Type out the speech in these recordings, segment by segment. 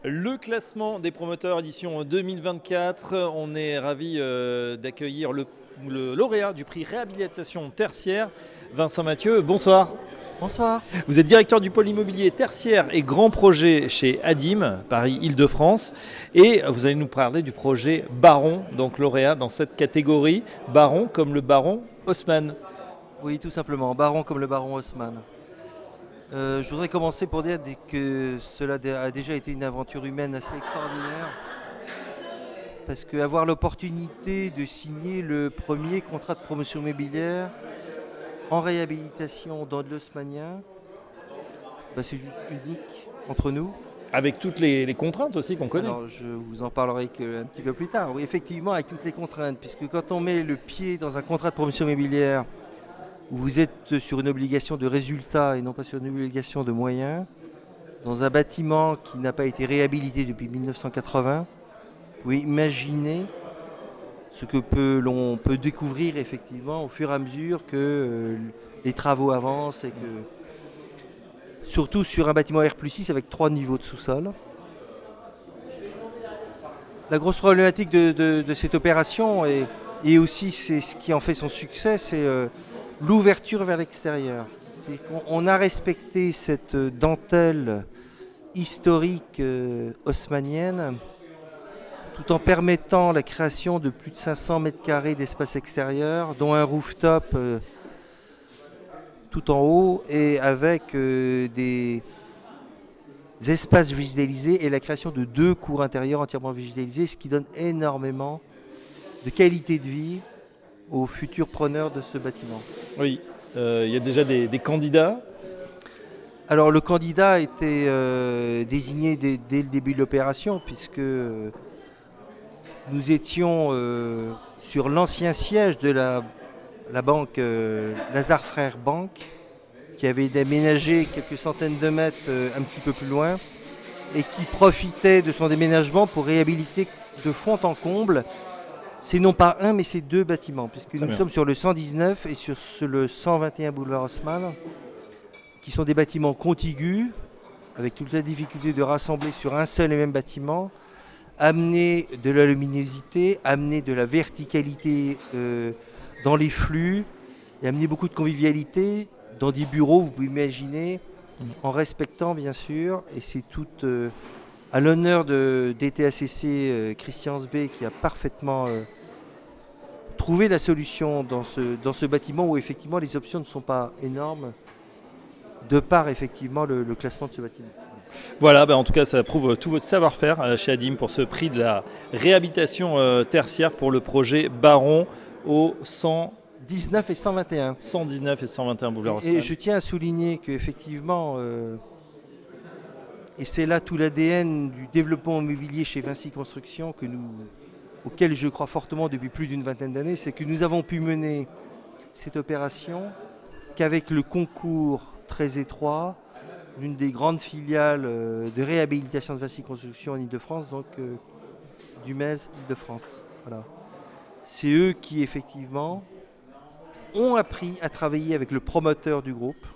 Le classement des promoteurs édition 2024, on est ravis d'accueillir le lauréat du prix réhabilitation tertiaire, Vincent Mathieu. Bonsoir. Bonsoir. Vous êtes directeur du pôle immobilier tertiaire et grand projet chez ADIM, Paris-Île-de-France. Et vous allez nous parler du projet Baron, donc lauréat dans cette catégorie. Baron comme le baron Haussmann. Oui, tout simplement, baron comme le baron Haussmann. Je voudrais commencer pour dire que cela a déjà été une aventure humaine assez extraordinaire. Parce qu'avoir l'opportunité de signer le premier contrat de promotion immobilière en réhabilitation dans de l'haussmannien, c'est juste unique entre nous. Avec toutes les contraintes aussi qu'on connaît. Alors, je vous en parlerai un petit peu plus tard. Oui, effectivement, avec toutes les contraintes, puisque quand on met le pied dans un contrat de promotion immobilière, où vous êtes sur une obligation de résultat et non pas sur une obligation de moyens, dans un bâtiment qui n'a pas été réhabilité depuis 1980, vous pouvez imaginer ce que l'on peut découvrir effectivement au fur et à mesure que les travaux avancent et que, surtout sur un bâtiment R+6 avec 3 niveaux de sous-sol. La grosse problématique de cette opération et aussi c'est ce qui en fait son succès, c'est l'ouverture vers l'extérieur. On a respecté cette dentelle historique haussmannienne tout en permettant la création de plus de 500 mètres carrés d'espace extérieur, dont un rooftop tout en haut et avec des espaces végétalisés et la création de 2 cours intérieures entièrement végétalisées, ce qui donne énormément de qualité de vie aux futurs preneurs de ce bâtiment. Oui, il y a déjà des candidats. Alors le candidat a été désigné dès le début de l'opération puisque nous étions sur l'ancien siège de la banque Lazare Frères Banque qui avait déménagé quelques centaines de mètres un petit peu plus loin et qui profitait de son déménagement pour réhabiliter de fond en comble. C'est non pas un, mais c'est 2 bâtiments, puisque nous sommes sur le 119 et sur le 121 boulevard Haussmann, qui sont des bâtiments contigus, avec toute la difficulté de rassembler sur un seul et même bâtiment, amener de la luminosité, amener de la verticalité dans les flux, et amener beaucoup de convivialité dans des bureaux, vous pouvez imaginer, en respectant bien sûr, et c'est tout à l'honneur de DTACC Christian Sbé qui a parfaitement trouvé la solution dans ce bâtiment où effectivement les options ne sont pas énormes de par effectivement le classement de ce bâtiment. Voilà, en tout cas ça prouve tout votre savoir-faire chez ADIM pour ce prix de la réhabilitation tertiaire pour le projet Baron au 119 et 121. 119 et 121 boulevard Haussmann. Et je tiens à souligner qu'effectivement, et c'est là tout l'ADN du développement immobilier chez Vinci Construction auquel je crois fortement depuis plus d'une vingtaine d'années, c'est que nous avons pu mener cette opération qu'avec le concours très étroit d'une des grandes filiales de réhabilitation de Vinci Construction en Île-de-France, donc du MES Île-de-France. Voilà. C'est eux qui effectivement ont appris à travailler avec le promoteur du groupe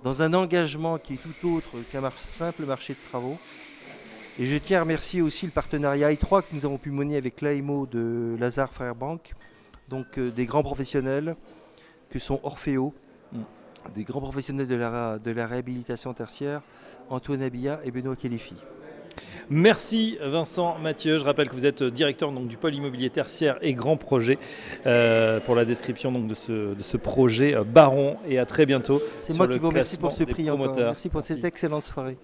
dans un engagement qui est tout autre qu'un simple marché de travaux. Et je tiens à remercier aussi le partenariat étroit que nous avons pu mener avec l'AMO de Lazare Frères Banque, donc des grands professionnels que sont Orfeo, des grands professionnels de la réhabilitation tertiaire, Antoine Abilla et Benoît Kéléfi. Merci Vincent Mathieu. Je rappelle que vous êtes directeur donc, du pôle immobilier tertiaire et grand projet pour la description donc, de ce projet Baron et à très bientôt. C'est moi qui vous remercie pour ce prix encore. Merci pour cette excellente soirée.